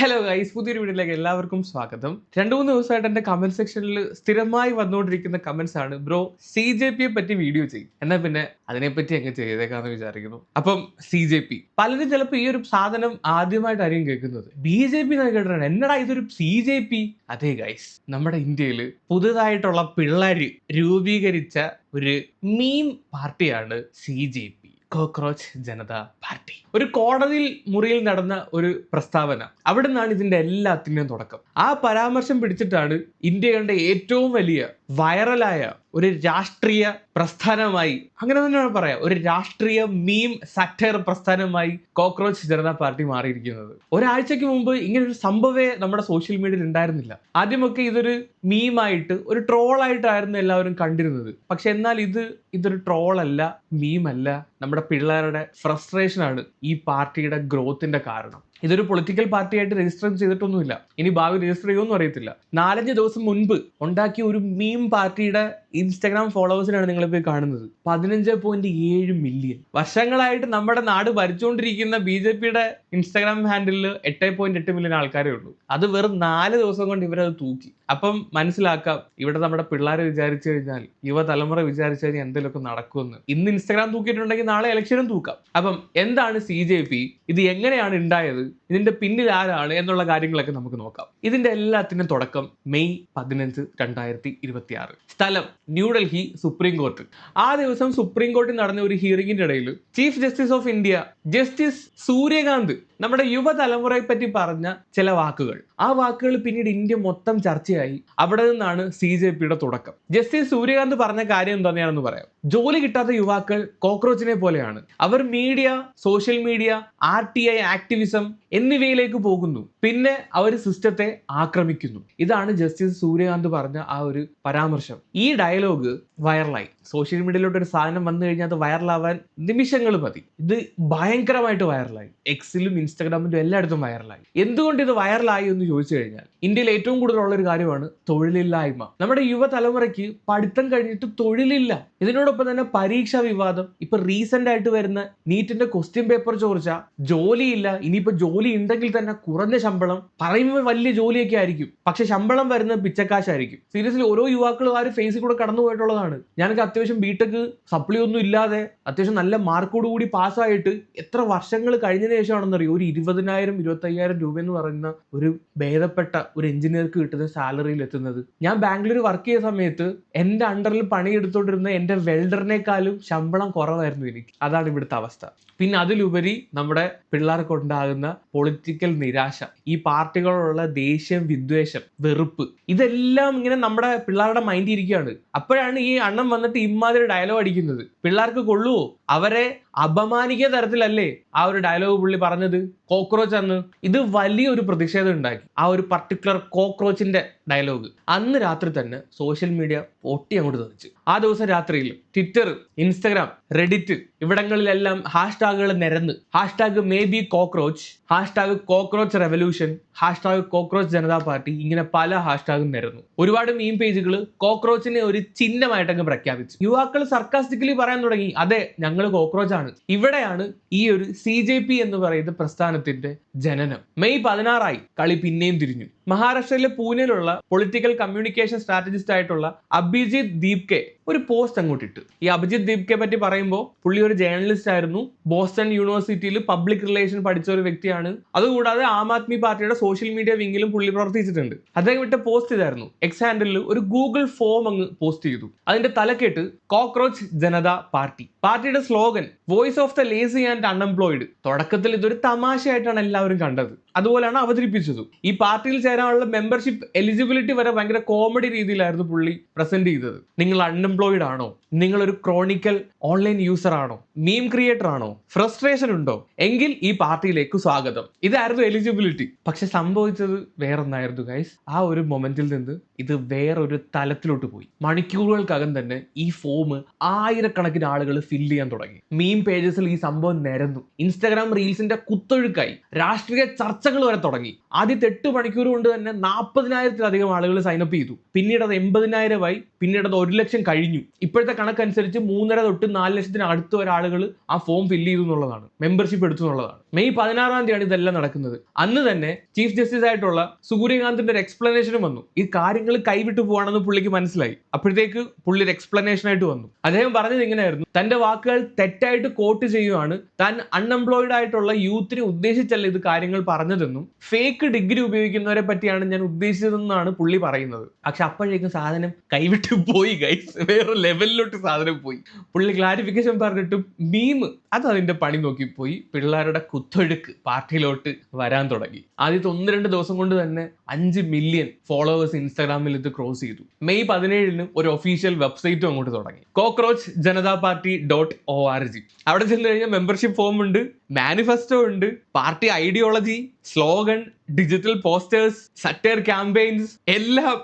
Hello guys, പുതിയൊരു വീഡിയോയിലേക്ക് എല്ലാവർക്കും സ്വാഗതം. 2-3 ദിവസമായിട്ട് എന്റെ കമന്റ് സെക്ഷനിൽ സ്ഥിരമായി വന്നുകൊണ്ടിരിക്കുന്ന കമന്റ്സ് ആണ്, ബ്രോ CJP പറ്റി വീഡിയോ ചെയ്യും. എന്നാൽ പിന്നെ അതിനെപ്പറ്റി അങ്ങ് ചെയ്തേക്കാന്ന് വിചാരിക്കുന്നു. അപ്പം CJP പലരും ചിലപ്പോൾ ഈ ഒരു സാധനം ആദ്യമായിട്ടായിരിക്കും കേൾക്കുന്നത്. BJP കേട്ടിട്ടുണ്ട്, എന്നടാ ഇതൊരു CJP? അതെ ഗൈസ്, നമ്മുടെ ഇന്ത്യയിൽ പുതുതായിട്ടുള്ള പിള്ളേര് രൂപീകരിച്ച ഒരു മീം പാർട്ടിയാണ് CJP, കോക്രോച്ച് ജനതാ പാർട്ടി. ഒരു കോടതി മുറിയിൽ നടന്ന ഒരു പ്രസ്താവന, അവിടെ നിന്നാണ് ഇതിന്റെ എല്ലാത്തിന്റെയും തുടക്കം. ആ പരാമർശം പിടിച്ചിട്ടാണ് ഇന്ത്യ കണ്ട ഏറ്റവും വലിയ വൈറലായ ഒരു രാഷ്ട്രീയ പ്രസ്ഥാനമായി, അങ്ങനെ തന്നെയാണ് പറയാം, ഒരു രാഷ്ട്രീയ മീം സറ്റയർ പ്രസ്ഥാനമായി കോക്രോച്ച് ജനതാ പാർട്ടി മാറിയിരിക്കുന്നത്. ഒരാഴ്ചക്ക് മുമ്പ് ഇങ്ങനെ ഒരു സംഭവമേ നമ്മുടെ സോഷ്യൽ മീഡിയയിൽ ഉണ്ടായിരുന്നില്ല. ആദ്യമൊക്കെ ഇതൊരു മീമായിട്ട്, ഒരു ട്രോളായിട്ടായിരുന്നു എല്ലാവരും കണ്ടിരുന്നത്. പക്ഷെ എന്നാൽ ഇതൊരു ട്രോളല്ല, മീമല്ല, നമ്മുടെ പിള്ളേരുടെ ഫ്രസ്ട്രേഷൻ ആണ് ഈ പാർട്ടിയുടെ ഗ്രോത്തിന്റെ കാരണം. ഇതൊരു പൊളിറ്റിക്കൽ പാർട്ടിയായിട്ട് രജിസ്റ്റർ ചെയ്തിട്ടൊന്നുമില്ല, ഇനി ഭാവി രജിസ്റ്റർ ചെയ്യുമെന്നും അറിയത്തില്ല. 4-5 ദിവസം മുൻപ് ഉണ്ടാക്കിയ ഒരു മീം പാർട്ടിയുടെ ഇൻസ്റ്റാഗ്രാം ഫോളോവേഴ്സിനാണ് നിങ്ങളിപ്പോൾ കാണുന്നത് 15.7 മില്യൺ. വർഷങ്ങളായിട്ട് നമ്മുടെ നാട് ഭരിച്ചുകൊണ്ടിരിക്കുന്ന BJPയുടെ ഇൻസ്റ്റാഗ്രാം ഹാൻഡിലിൽ 8.8 മില്യൺ ആൾക്കാരേ ഉള്ളൂ. അത് വെറും 4 ദിവസം കൊണ്ട് ഇവരത് തൂക്കി. അപ്പം മനസ്സിലാക്കാം, ഇവിടെ നമ്മുടെ പിള്ളേരെ വിചാരിച്ചു കഴിഞ്ഞാൽ, യുവതലമുറ വിചാരിച്ചു കഴിഞ്ഞാൽ എന്തെങ്കിലുമൊക്കെ നടക്കുമെന്ന്. ഇന്ന് ഇൻസ്റ്റാഗ്രാം തൂക്കിയിട്ടുണ്ടെങ്കിൽ നാളെ ഇലക്ഷനും തൂക്കാം. അപ്പം എന്താണ് CJP, ഇത് എങ്ങനെയാണ് ഉണ്ടായത്, ഇതിന്റെ പിന്നിൽ ആരാണ് എന്നുള്ള കാര്യങ്ങളൊക്കെ നമുക്ക് നോക്കാം. ഇതിന്റെ എല്ലാത്തിനും തുടക്കം മെയ് 15, 2026. സ്ഥലം ന്യൂഡൽഹി സുപ്രീം കോർട്ട്. ആ ദിവസം സുപ്രീം കോർട്ടിൽ നടന്ന ഒരു ഹിയറിംഗിന്റെ ഇടയിൽ chief justice of India justice Suryakant നമ്മുടെ യുവതലമുറയെ പറ്റി പറഞ്ഞ ചില വാക്കുകൾ, ആ വാക്കുകൾ പിന്നീട് ഇന്ത്യ മൊത്തം ചർച്ചയായി. അവിടെ നിന്നാണ് CJPയുടെ തുടക്കം. ജസ്റ്റിസ് സൂര്യകാന്ത് പറഞ്ഞ കാര്യം എന്താണെന്ന് പറയാം. ജോലി കിട്ടാത്ത യുവാക്കൾ കോക്രോച്ചിനെ പോലെയാണ്. അവർ media, social media, RTI activism എന്നിവയിലേക്ക് പോകുന്നു, പിന്നെ അവർ സിസ്റ്റത്തെ ആക്രമിക്കുന്നു. ഇതാണ് ജസ്റ്റിസ് സൂര്യകാന്ത് പറഞ്ഞ ആ ഒരു പരാമർശം. ഈ ഡയലോഗ് വൈറലായി. സോഷ്യൽ മീഡിയയിലോട്ട് ഒരു സാധനം വന്നു കഴിഞ്ഞാൽ അത് വൈറലാവാൻ നിമിഷങ്ങൾ മതി. ഇത് ഭയങ്കരമായിട്ട് വൈറലായി. എക്സിലും ഇൻസ്റ്റാഗ്രാമിലും എല്ലായിടത്തും വൈറലായി. എന്തുകൊണ്ട് ഇത് വൈറലായി എന്ന് ചോദിച്ചു കഴിഞ്ഞാൽ, ഇന്ത്യയിൽ ഏറ്റവും കൂടുതലുള്ള ഒരു കാര്യമാണ് തൊഴിലില്ലായ്മ. നമ്മുടെ യുവതലമുറയ്ക്ക് പഠിത്തം കഴിഞ്ഞിട്ട് തൊഴിലില്ല. ഇതിനോടൊപ്പം തന്നെ പരീക്ഷാ വിവാദം, ഇപ്പൊ റീസെന്റ് ആയിട്ട് വരുന്ന നീറ്റിന്റെ ക്വസ്റ്റ്യൻ പേപ്പർ ചോർച്ച, ജോലിയില്ല. ഇനിയിപ്പോ ജോലി ഉണ്ടെങ്കിൽ തന്നെ കുറഞ്ഞ ശമ്പളം, പറയുമ്പോൾ വലിയ ജോലിയൊക്കെ ആയിരിക്കും, പക്ഷെ ശമ്പളം വരുന്നത് പിച്ചക്കാശായിരിക്കും. സീരിയസ്ലി ഓരോ യുവാക്കളും ആ ഒരു ഫേസിൽ കൂടെ കടന്നു പോയിട്ടുള്ളതാണ്. ഞാനൊക്കെ അത്യാവശ്യം ബിടെക് സപ്ലി ഒന്നും ഇല്ലാതെ അത്യാവശ്യം നല്ല മാർക്കോട് കൂടി പാസ്സായിട്ട് എത്ര വർഷങ്ങൾ കഴിഞ്ഞതിന് ശേഷമാണെന്നറിയോ ഒരു 20,000-25,000 രൂപ എന്ന് പറയുന്ന ഒരു ഭേദപ്പെട്ട ഒരു എഞ്ചിനീയർക്ക് കിട്ടുന്ന സാലറിയിൽ എത്തുന്നത്. ഞാൻ ബാംഗ്ലൂർ വർക്ക് ചെയ്ത സമയത്ത് എന്റെ അണ്ടറിൽ പണിയെടുത്തോണ്ടിരുന്ന എന്റെ വെൽഡറിനേക്കാളും ശമ്പളം കുറവായിരുന്നു എനിക്ക്. അതാണ് ഇവിടുത്തെ അവസ്ഥ. പിന്നെ അതിലുപരി നമ്മുടെ പിള്ളേർക്ക് ഉണ്ടാകുന്ന പൊളിറ്റിക്കൽ നിരാശ, ഈ പാർട്ടികളോടുള്ള ദേഷ്യം, വിദ്വേഷം, വെറുപ്പ്, ഇതെല്ലാം ഇങ്ങനെ നമ്മുടെ പിള്ളേരുടെ മൈൻഡിൽ ഇരിക്കുകയാണ്. അപ്പോഴാണ് ഈ അണ്ണൻ വന്നിട്ട് ഇമാതിരി ഡയലോഗ് അടിക്കുന്നത്. പിള്ളേർക്ക് കൊള്ളുവോ? അവരെ അപമാനിക്കുന്ന തരത്തിലല്ലേ ആ ഒരു ഡയലോഗ് പുള്ളി പറഞ്ഞത്, കോക്രോച്ച് അന്ന്. ഇത് വലിയൊരു പ്രതിഷേധം ഉണ്ടാക്കി, ആ ഒരു പർട്ടിക്കുലർ കോക്രോച്ചിന്റെ ഡയലോഗ്. അന്ന് രാത്രി തന്നെ സോഷ്യൽ മീഡിയ പൊട്ടി അങ്ങോട്ട് തെറിച്ചു. ആ ദിവസം രാത്രിയിൽ ട്വിറ്റർ, ഇൻസ്റ്റഗ്രാം, റെഡിറ്റ് ഇവിടങ്ങളിലെല്ലാം ഹാഷ്ടാഗുകൾ നിരന്ന്, hashtag may be cockroach, hashtag cockroach revolution, hashtag cockroach Janata party, ഇങ്ങനെ പല ഹാഷ്ടാഗും നിരന്നു. ഒരുപാട് മീം പേജുകൾ കോക്രോച്ചിനെ ഒരു ചിഹ്നമായിട്ടങ്ങ് പ്രഖ്യാപിച്ചു. യുവാക്കൾ സർക്കാസ്റ്റിക്കലി പറയാൻ തുടങ്ങി, അതെ ഞങ്ങൾ കോക്രോച്ച് ആണ്. ഇവിടെയാണ് ഈ ഒരു CJP എന്ന് പറയുന്ന പ്രസ്ഥാനത്തിന്റെ ജനനം. മെയ് 16 കളി പിന്നെയും തിരിഞ്ഞു. മഹാരാഷ്ട്രയിലെ പൂനെയിലുള്ള പൊളിറ്റിക്കൽ കമ്മ്യൂണിക്കേഷൻ സ്ട്രാറ്റജിസ്റ്റ് ആയിട്ടുള്ള അഭിജിത് ദീപ്കെ ഒരു പോസ്റ്റ് അങ്ങോട്ടിട്ട്. ഈ അഭിജിത് ദീപ്കെ പറ്റി പറയുമ്പോൾ, പുള്ളി ഒരു ജേർണലിസ്റ്റ് ആയിരുന്നു, ബോസ്റ്റൺ യൂണിവേഴ്സിറ്റിയിൽ പബ്ലിക് റിലേഷൻ പഠിച്ച ഒരു വ്യക്തിയാണ്. അതുകൂടാതെ ആം ആദ്മി പാർട്ടിയുടെ സോഷ്യൽ മീഡിയ വിങ്ങിലും പുള്ളി പ്രവർത്തിച്ചിട്ടുണ്ട്. അദ്ദേഹം ഇട്ട പോസ്റ്റ് ഇതായിരുന്നു. എക്സ് ഹാൻഡിലിൽ ഒരു ഗൂഗിൾ ഫോം അങ്ങ് പോസ്റ്റ് ചെയ്തു. അതിന്റെ തലക്കെട്ട് കോക്രോച്ച് ജനതാ പാർട്ടി. പാർട്ടിയുടെ slogan voice of the lazy and unemployed. തുടക്കത്തിൽ ഇതൊരു തമാശയായിട്ടാണ് എല്ലാവരും കണ്ടത്, അതുപോലെയാണ് അവതരിപ്പിച്ചത്. ഈ പാർട്ടിയിൽ ചേരാനുള്ള മെമ്പർഷിപ്പ് എലിജിബിലിറ്റി വരെ ഭയങ്കര കോമഡി രീതിയിലായിരുന്നു പുള്ളി പ്രസന്റ് ചെയ്തത്. നിങ്ങൾ അൺഎംപ്ലോയിഡ് ആണോ? നിങ്ങൾ ഒരു ക്രോണിക്കൽ ഓൺലൈൻ യൂസർ ആണോ? മീം ക്രിയേറ്റർ ആണോ? ഫ്രസ്ട്രേഷൻ ഉണ്ടോ? എങ്കിൽ ഈ പാർട്ടിയിലേക്ക് സ്വാഗതം. ഇതായിരുന്നു എലിജിബിലിറ്റി. പക്ഷെ സംഭവിച്ചത് വേറൊന്നായിരുന്നു ഗൈസ്. ആ ഒരു മൊമെന്റിൽ നിന്ന് ഇത് വേറൊരു തലത്തിലോട്ട് പോയി. മണിക്കൂറുകൾക്കകം തന്നെ ഈ ഫോം ആയിരക്കണക്കിന് ആളുകൾ ഫില്ല് ചെയ്യാൻ തുടങ്ങി. മീം പേജസിൽ ഈ സംഭവം നിരന്നു. ഇൻസ്റ്റാഗ്രാം റീൽസിന്റെ കുത്തൊഴുക്കായി. രാഷ്ട്രീയ ചർച്ചകൾ വരെ തുടങ്ങി. ആദ്യത്തെ 8 മണിക്കൂർ കൊണ്ട് തന്നെ 40,000-ലധികം ആളുകൾ സൈനപ്പ് ചെയ്തു. പിന്നീട് അത് 80,000-ആയി, പിന്നീട് അത് 1 ലക്ഷം കഴിഞ്ഞു. ഇപ്പോഴത്തെ കണക്കനുസരിച്ച് 3.5 തൊട്ട് 4 ലക്ഷത്തിന് അടുത്ത് വരെ ആളുകൾ ആ ഫോം ഫില്ല് ചെയ്തു എന്നുള്ളതാണ്, മെമ്പർഷിപ്പ് എടുത്തു എന്നുള്ളതാണ്. മെയ് 16-ാം തീയതിയാണ് ഇതെല്ലാം നടക്കുന്നത്. അന്ന് തന്നെ ചീഫ് ജസ്റ്റിസ് ആയിട്ടുള്ള സൂര്യകാന്തിന്റെ ഒരു എക്സ്പ്ലനേഷനും വന്നു. ഈ കാര്യങ്ങൾ കൈവിട്ടു പോവാണെന്ന് പുള്ളിക്ക് മനസ്സിലായി. അപ്പോഴത്തേക്ക് പുള്ളി ഒരു എക്സ്പ്ലനേഷൻ ആയിട്ട് വന്നു. അദ്ദേഹം പറഞ്ഞത് ഇങ്ങനെയായിരുന്നു: തന്റെ വാക്കുകൾ തെറ്റായിട്ട് കോട്ട് ചെയ്യുവാണ്, താൻ അൺഎംപ്ലോയിഡ് ആയിട്ടുള്ള യൂത്തിനെ ഉദ്ദേശിച്ചല്ല ഇത് കാര്യങ്ങൾ പറഞ്ഞതെന്നും ഫേക്ക് ഡിഗ്രി ഉപയോഗിക്കുന്നവരെ പറ്റിയാണ് ഞാൻ ഉദ്ദേശിച്ചതെന്നാണ് പുള്ളി പറയുന്നത്. പക്ഷെ അപ്പോഴേക്കും സാധനം കൈവിട്ട് പോയി ഗൈസ്, വേറെ ലെവലിലോട്ട് സാധനം പോയി. പുള്ളി ക്ലാരിഫിക്കേഷൻ പറഞ്ഞിട്ടും മീം അത് അതിന്റെ പണി നോക്കിപ്പോയി. പിള്ളേരുടെ കുത്തൊഴുക്ക് പാർട്ടിയിലോട്ട് വരാൻ തുടങ്ങി. ആദ്യത്തെ 1-2 ദിവസം കൊണ്ട് തന്നെ 5 മില്യൺ ഫോളോവേഴ്സ് ഇൻസ്റ്റാഗ്രാമിൽ ഇത് ക്രോസ് ചെയ്തു. മെയ് 17-ന് ഒരു ഒഫീഷ്യൽ വെബ്സൈറ്റും അങ്ങോട്ട് തുടങ്ങി, കോക്രോച്ച് ജനതാ പാർട്ടി .org. അവിടെ ചെന്ന് കഴിഞ്ഞാൽ മെമ്പർഷിപ്പ് ഫോം ഉണ്ട്, മാനിഫെസ്റ്റോ ഉണ്ട്, party ideology, slogan, digital posters, satire campaigns എല്ലാം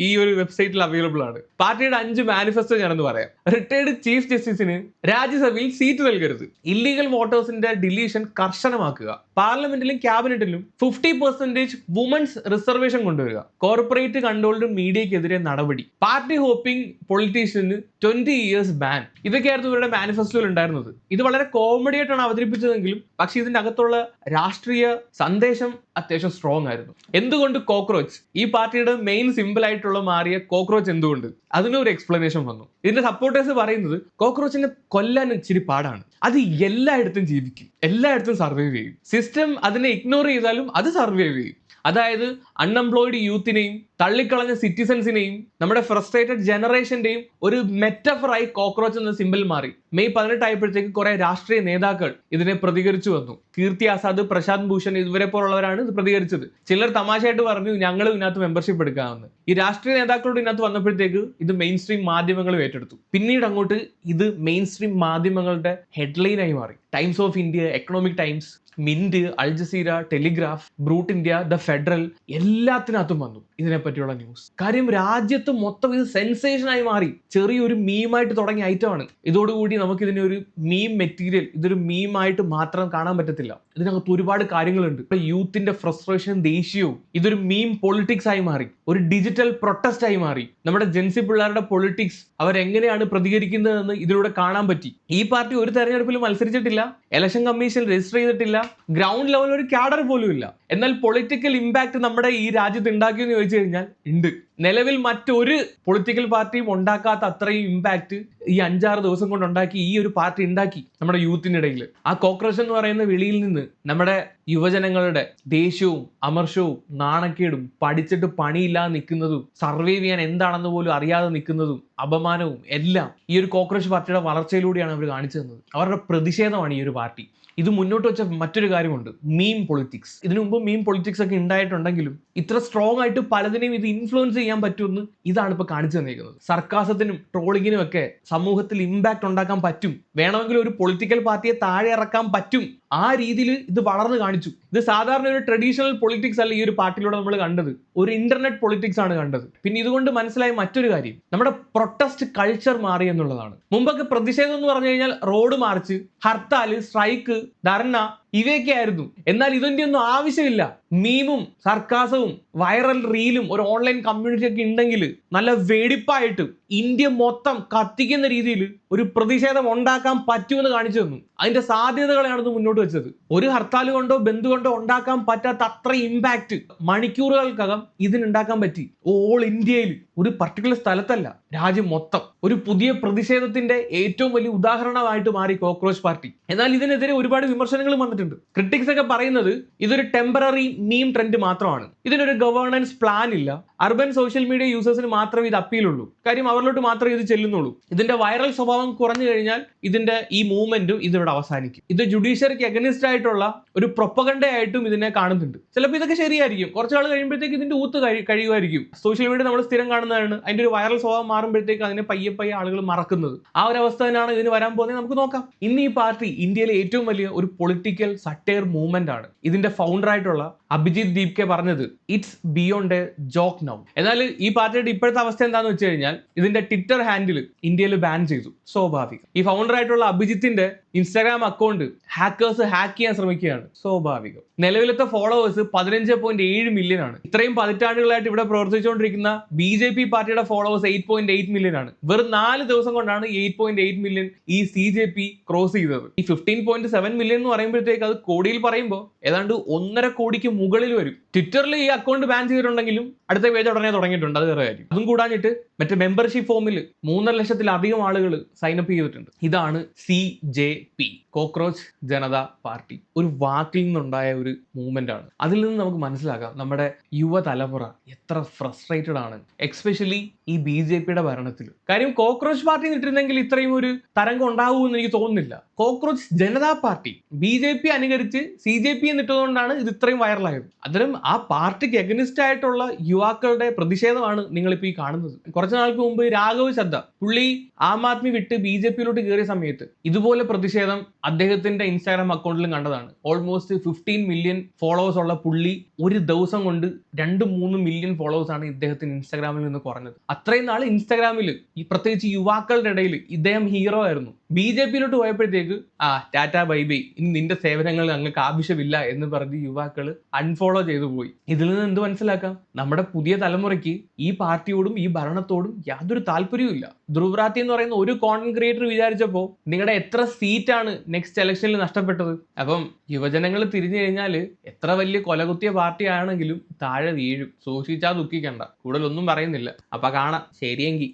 ഈ ഒരു വെബ്സൈറ്റിൽ അവൈലബിൾ ആണ്. പാർട്ടിയുടെ 5 മാനിഫെസ്റ്റോ ഞാനെന്ന് പറയാം. റിട്ടയർഡ് ചീഫ് ജസ്റ്റിസിന് രാജ്യസഭയിൽ സീറ്റ് നൽകരുത്, ഇല്ലീഗൽ വോട്ടേഴ്സിന്റെ ഡിലീഷൻ കർശനമാക്കുക, പാർലമെന്റിലും ക്യാബിനറ്റിലും 50% വുമൻസ് റിസർവേഷൻ കൊണ്ടുവരിക, കോർപ്പറേറ്റ് കൺട്രോൾഡ് മീഡിയക്കെതിരെ നടപടി, പാർട്ടി ഹോപ്പിംഗ് പൊളിറ്റീഷ്യന് 20 years ബാൻ. ഇതൊക്കെയായിരുന്നു ഇവരുടെ മാനിഫെസ്റ്റോയിൽ ഉണ്ടായിരുന്നത്. ഇത് വളരെ കോമഡി ആയിട്ടാണ് അവതരിപ്പിച്ചതെങ്കിലും പക്ഷെ ഇതിന്റെ അകത്തുള്ള രാഷ്ട്രീയ സന്ദേശം അത്യാവശ്യം സ്ട്രോങ് ആയിരുന്നു. എന്തുകൊണ്ട് കോക്രോച്ച്? ഈ പാർട്ടിയുടെ മെയിൻ സിമ്പിൾ ആയിട്ടുള്ള മാറിയ കോക്രോച്ച് എന്തുകൊണ്ട്? അതിനൊരു എക്സ്പ്ലനേഷൻ വന്നു. ഇതിന്റെ സപ്പോർട്ടേഴ്സ് പറയുന്നത് കോക്രോച്ചിനെ കൊല്ലാൻ ഇച്ചിരി പാടാണ്, അത് എല്ലായിടത്തും ജീവിക്കും, എല്ലായിടത്തും സർവൈവ് ചെയ്യും, സിസ്റ്റം അതിനെ ഇഗ്നോർ ചെയ്താലും അത് സർവൈവ് ചെയ്യും. അതായത് അൺഎംപ്ലോയിഡ് യൂത്തിനെയും തള്ളിക്കളഞ്ഞ സിറ്റിസൺസിനെയും നമ്മുടെ ഫ്രസ്ട്രേറ്റഡ് ജനറേഷന്റെയും ഒരു മെറ്റഫറായി കോക്രോച്ച് എന്ന സിമ്പിൾ മാറി. മെയ് 18 ആയപ്പോഴത്തേക്ക് കുറെ രാഷ്ട്രീയ നേതാക്കൾ ഇതിനെ പ്രതികരിച്ചു വന്നു. കീർത്തി ആസാദ്, പ്രശാന്ത് ഭൂഷൺ ഇവരെ പോലുള്ളവരാണ് ഇത് പ്രതികരിച്ചത്. ചിലർ തമാശയായിട്ട് പറഞ്ഞു ഞങ്ങൾ ഇതിനകത്ത് മെമ്പർഷിപ്പ് എടുക്കാമെന്ന്. ഈ രാഷ്ട്രീയ നേതാക്കളോട് ഇതിനകത്ത് വന്നപ്പോഴത്തേക്ക് ഇത് മെയിൻ സ്ട്രീം മാധ്യമങ്ങളും ഏറ്റെടുത്തു. പിന്നീട് അങ്ങോട്ട് ഇത് മെയിൻ സ്ട്രീം മാധ്യമങ്ങളുടെ ഹെഡ്ലൈനായി മാറി. Times of India, economic Times, Mint, Al Jazeera, Telegraph, Brut India, the Federal എല്ലാത്തിനകത്തും വന്നു ഇതിനെപ്പറ്റിയുള്ള ന്യൂസ്. കാര്യം രാജ്യത്ത് മൊത്തം ഇത് സെൻസേഷനായി മാറി. ചെറിയൊരു മീമായിട്ട് തുടങ്ങിയ ഐറ്റമാണ്. ഇതോടുകൂടി നമുക്ക് ഇതിനെ ഒരു മീം മെറ്റീരിയൽ, ഇതൊരു മീമായിട്ട് മാത്രം കാണാൻ പറ്റത്തില്ല. ഇതിനകത്ത് ഒരുപാട് കാര്യങ്ങളുണ്ട്. യൂത്തിന്റെ ഫ്രസ്ട്രേഷൻ, ദേഷ്യവും ഇതൊരു മീം പൊളിറ്റിക്സ് ആയി മാറി, ഒരു ഡിജിറ്റൽ പ്രൊട്ടസ്റ്റ് ആയി മാറി. നമ്മുടെ ജെൻസി പിള്ളേരുടെ പൊളിറ്റിക്സ് അവരെങ്ങനെയാണ് പ്രതികരിക്കുന്നതെന്ന് ഇതിലൂടെ കാണാൻ പറ്റി. ഈ പാർട്ടി ഒരു തെരഞ്ഞെടുപ്പിൽ മത്സരിച്ചിട്ടില്ല, ഇലക്ഷൻ കമ്മീഷൻ രജിസ്റ്റർ ചെയ്തിട്ടില്ല, ഗ്രൗണ്ട് ലെവൽ ഒരു ക്യാഡർ പോലും ഇല്ല. എന്നാൽ പൊളിറ്റിക്കൽ ഇമ്പാക്ട് നമ്മുടെ ഈ രാജ്യത്ത് ഉണ്ടാക്കിയെന്ന് ചോദിച്ചു കഴിഞ്ഞാൽ ഉണ്ട്. നിലവിൽ മറ്റൊരു പൊളിറ്റിക്കൽ പാർട്ടിയും ഉണ്ടാക്കാത്ത അത്രയും ഇമ്പാക്ട് ഈ 5-6 ദിവസം കൊണ്ട് ഉണ്ടാക്കി ഈ ഒരു പാർട്ടി ഉണ്ടാക്കി നമ്മുടെ യൂത്തിൻ്റെ ഇടയിൽ. ആ കോക്രോച്ച് എന്ന് പറയുന്ന വിളിയിൽ നിന്ന് നമ്മുടെ യുവജനങ്ങളുടെ ദേഷ്യവും അമർഷവും നാണക്കേടും, പഠിച്ചിട്ട് പണിയില്ലാതെ നിൽക്കുന്നതും, സർവൈവ് ചെയ്യാൻ എന്താണെന്ന് പോലും അറിയാതെ നിൽക്കുന്നതും, അപമാനവും എല്ലാം ഈ ഒരു കോക്രോച്ച് പാർട്ടിയുടെ വളർച്ചയിലൂടെയാണ് അവർ കാണിച്ചു തന്നത്. അവരുടെ പ്രതിഷേധമാണ് ഈ ഒരു പാർട്ടി. ഇത് മുന്നോട്ട് വെച്ച മറ്റൊരു കാര്യമുണ്ട്, മീം പൊളിറ്റിക്സ്. ഇതിനു മുമ്പ് മീം പൊളിറ്റിക്സ് ഒക്കെ ഉണ്ടായിട്ടുണ്ടെങ്കിലും ഇത്ര സ്ട്രോങ് ആയിട്ട് പലതിനെയും ഇത് ഇൻഫ്ലുവൻസ് ചെയ്യാൻ പറ്റുമെന്ന് ഇതാണ് ഇപ്പൊ കാണിച്ചു തന്നിരിക്കുന്നത്. സർക്കാസത്തിനും ട്രോളിങ്ങിനും ഒക്കെ സമൂഹത്തിൽ ഇമ്പാക്ട് ഉണ്ടാക്കാൻ പറ്റും, വേണമെങ്കിൽ ഒരു പൊളിറ്റിക്കൽ പാർട്ടിയെ താഴെ ഇറക്കാൻ പറ്റും. ആ രീതിയിൽ ഇത് വളർന്നു കാണിച്ചു. ഇത് സാധാരണ ഒരു ട്രഡീഷണൽ പൊളിറ്റിക്സ് അല്ല ഈ ഒരു പാർട്ടിയിലൂടെ നമ്മൾ കണ്ടത്, ഒരു ഇന്റർനെറ്റ് പൊളിറ്റിക്സ് ആണ് കണ്ടത്. പിന്നെ ഇതുകൊണ്ട് മനസ്സിലായ മറ്റൊരു കാര്യം, നമ്മുടെ പ്രൊട്ടസ്റ്റ് കൾച്ചർ മാറി എന്നുള്ളതാണ്. മുമ്പൊക്കെ പ്രതിഷേധം എന്ന് പറഞ്ഞു കഴിഞ്ഞാൽ റോഡ് മാർച്ച്, ഹർത്താല്, സ്ട്രൈക്ക്, ധർണ ഇവയൊക്കെ ആയിരുന്നു. എന്നാൽ ഇതിന്റെ ഒന്നും ആവശ്യമില്ല. മീമും സർക്കാസവും വൈറൽ റീലും ഒരു ഓൺലൈൻ കമ്മ്യൂണിറ്റി ഒക്കെ ഉണ്ടെങ്കിൽ നല്ല വെടിപ്പായിട്ട് ഇന്ത്യ മൊത്തം കത്തിക്കുന്ന രീതിയിൽ ഒരു പ്രതിഷേധം ഉണ്ടാക്കാൻ പറ്റുമെന്ന് കാണിച്ചു തന്നു. അതിന്റെ സാധ്യതകളെയാണ് ഇത് മുന്നോട്ട് വെച്ചത്. ഒരു ഹർത്താൽ കൊണ്ടോ ബന്ദ് കൊണ്ടോ ഉണ്ടാക്കാൻ പറ്റാത്ത അത്ര ഇമ്പാക്ട് മണിക്കൂറുകൾക്കകം ഇതിനുണ്ടാക്കാൻ പറ്റി. ഓൾ ഇന്ത്യയിൽ, ഒരു പർട്ടിക്കുലർ സ്ഥലത്തല്ല, രാജ്യം മൊത്തം ഒരു പുതിയ പ്രതിഷേധത്തിന്റെ ഏറ്റവും വലിയ ഉദാഹരണമായിട്ട് മാറി കോക്രോച്ച് പാർട്ടി. എന്നാൽ ഇതിനെതിരെ ഒരുപാട് വിമർശനങ്ങൾ വന്നിട്ടുണ്ട്. ക്രിട്ടിക്സ് ഒക്കെ പറയുന്നത് ഇതൊരു ടെമ്പററി മീം ട്രെൻഡ് മാത്രമാണ്, ഇതിനൊരു ഗവേണൻസ് പ്ലാൻ ഇല്ല, അർബൻ സോഷ്യൽ മീഡിയ യൂസേഴ്സിന് മാത്രമേ ഇത് അപ്പീലുള്ളൂ, കാര്യം അവരിലോട്ട് മാത്രമേ ഇത് ചെല്ലുന്നുള്ളൂ, ഇതിന്റെ വൈറൽ സ്വഭാവം കുറഞ്ഞു കഴിഞ്ഞാൽ ഇതിന്റെ ഈ മൂവ്മെന്റും ഇതിവിടെ അവസാനിക്കും. ഇത് ജുഡീഷ്യറിക്ക് അഗനിസ്റ്റ് ആയിട്ടുള്ള ഒരു പ്രൊപ്പഗണ്ടയായിട്ടും ഇതിനെ കാണുന്നുണ്ട്. ചിലപ്പോൾ ഇതൊക്കെ ശരിയായിരിക്കും, കുറച്ചാൾ കഴിയുമ്പോഴത്തേക്ക് ഇതിന്റെ ഊത്ത് കഴിയുമായിരിക്കും. സോഷ്യൽ മീഡിയ നമ്മൾ സ്ഥിരം കാണുന്നതാണ്, അതിന്റെ ഒരു വൈറൽ സ്വഭാവം മാറുമ്പോഴത്തേക്ക് അതിനെ പയ്യെ പയ്യെ ആളുകൾ മറക്കുന്നത്. ആ ഒരു അവസ്ഥ തന്നെയാണ് ഇതിന് വരാൻ പോകുന്നത്. നമുക്ക് നോക്കാം. ഇന്ന് ഈ പാർട്ടി ഇന്ത്യയിലെ ഏറ്റവും വലിയ ഒരു പൊളിറ്റിക്കൽ സട്ടയർ മൂവ്മെന്റ് ആണ്. ഇതിന്റെ ഫൗണ്ടർ ആയിട്ടുള്ള അഭിജിത് ദീപ്കെ പറഞ്ഞത് it's beyond A joke now. എന്നാൽ ഈ പാർട്ടിയുടെ ഇപ്പോഴത്തെ അവസ്ഥ എന്താണെന്ന് വെച്ച് കഴിഞ്ഞാൽ ഇതിന്റെ ട്വിറ്റർ ഹാൻഡിൽ ഇന്ത്യയിൽ ബാൻ ചെയ്തു. സ്വാഭാവികം. ഈ ഫൗണ്ടർ ആയിട്ടുള്ള അഭിജിത്തിന്റെ ഇൻസ്റ്റാഗ്രാം അക്കൗണ്ട് ഹാക്കേഴ്സ് ഹാക്ക് ചെയ്യാൻ ശ്രമിക്കുകയാണ്. സ്വാഭാവികം. നിലവിലത്തെ ഫോളോവേഴ്സ് 15.7 മില്യൺ ആണ്. ഇത്രയും പതിറ്റാണ്ടുകളായിട്ട് ഇവിടെ പ്രവർത്തിച്ചുകൊണ്ടിരിക്കുന്ന BJP പാർട്ടിയുടെ ഫോളോവേഴ്സ് 8.8 മില്യൺ ആണ്. വെറും 4 ദിവസം കൊണ്ടാണ് 8.8 മില്യൺ ഈ CJP ക്രോസ് ചെയ്തത്. ഈ 15.7 മില്യൺ എന്ന് പറയുമ്പോഴത്തേക്ക് അത് കോടിയിൽ പറയുമ്പോൾ ഏതാണ്ട് 1.5 കോടിക്ക് മുകളിൽ വരും. ട്വിറ്ററിൽ ഈ അക്കൗണ്ട് ബാൻ ചെയ്തിട്ടുണ്ടെങ്കിലും അടുത്ത പേജ് ഉടനെ തുടങ്ങിയിട്ടുണ്ട്. അത് വേറെ കാര്യം. അതും കൂടാഞ്ഞിട്ട് മറ്റേ മെമ്പർഷിപ്പ് ഫോമിൽ 3.5 ലക്ഷത്തിലധികം ആളുകൾ സൈനപ്പ് ചെയ്തിട്ടുണ്ട്. ഇതാണ് CJP, കോക്രോച്ച് ജനതാ പാർട്ടി. ഒരു വാക്കിൽ നിന്നുണ്ടായ ഒരു മൂവ്മെന്റ് ആണ്. അതിൽ നിന്ന് നമുക്ക് മനസ്സിലാക്കാം നമ്മുടെ യുവതലമുറ എത്ര ഫ്രസ്ട്രേറ്റഡ് ആണ്, എക്സ്പെഷ്യലി ഈ BJPയുടെ ഭരണത്തിൽ. കാര്യം കോക്രോച്ച് പാർട്ടി നിട്ടിരുന്നെങ്കിൽ ഇത്രയും ഒരു തരംഗം ഉണ്ടാവുമെന്ന് എനിക്ക് തോന്നുന്നില്ല. കോക്രോച്ച് ജനതാ പാർട്ടി BJP അനുകരിച്ച് CJP നിട്ടതുകൊണ്ടാണ് ഇത് ഇത്രയും വൈറലായത്. അത്തരം ആ പാർട്ടിക്ക് എഗനിസ്റ്റ് ആയിട്ടുള്ള യുവാക്കളുടെ പ്രതിഷേധമാണ് നിങ്ങളിപ്പോൾ ഈ കാണുന്നത്. കുറച്ചു നാൾക്ക് മുമ്പ് രാഘവ് ചദ്ദ പുള്ളി ആം ആദ്മി വിട്ട് BJPയിലോട്ട് കയറിയ സമയത്ത് ഇതുപോലെ പ്രതിഷേധം അദ്ദേഹത്തിന്റെ ഇൻസ്റ്റാഗ്രാം അക്കൗണ്ടിലും കണ്ടതാണ്. ഓൾമോസ്റ്റ് 15 മില്യൺ ഫോളോവേഴ്സ് ഉള്ള പുള്ളി ഒരു ദിവസം കൊണ്ട് 2-3 മില്യൺ ഫോളോവേഴ്സ് ആണ് ഇദ്ദേഹത്തിന് ഇൻസ്റ്റാഗ്രാമിൽ നിന്ന് കുറഞ്ഞത്. അത്രയും നാൾ ഇൻസ്റ്റാഗ്രാമിൽ ഈ പ്രത്യേകിച്ച് യുവാക്കളുടെ ഇടയിൽ ഇദ്ദേഹം ഹീറോ ആയിരുന്നു. BJPയിലോട്ട് പോയപ്പോഴത്തേക്ക് ടാറ്റ ബൈ ബൈ, ഇനി നിന്റെ സേവനങ്ങൾ ഞങ്ങൾക്ക് ആവശ്യമില്ല എന്ന് പറഞ്ഞ് യുവാക്കൾ അൺഫോളോ ചെയ്തു പോയി. ഇതിൽ നിന്ന് എന്ത് മനസ്സിലാക്കാം? നമ്മുടെ പുതിയ തലമുറയ്ക്ക് ഈ പാർട്ടിയോടും ഈ ഭരണത്തോടും യാതൊരു താല്പര്യവും ഇല്ല. ധ്രുവറാത്തി എന്ന് പറയുന്ന ഒരു കോണ്ടന്റ് ക്രിയേറ്റർ വിചാരിച്ചപ്പോൾ നിങ്ങളുടെ എത്ര സീറ്റാണ് നെക്സ്റ്റ് ഇലക്ഷനിൽ നഷ്ടപ്പെട്ടത്. അപ്പം യുവജനങ്ങൾ തിരിഞ്ഞു കഴിഞ്ഞാൽ എത്ര വലിയ കൊലകുത്തിയ പാർട്ടി ആണെങ്കിലും താഴെ വീഴും. സൂക്ഷിച്ചാൽ ദുഃഖിക്കണ്ട. കൂടുതലൊന്നും പറയുന്നില്ല. അപ്പൊ കാണാം. ശരിയെങ്കിൽ.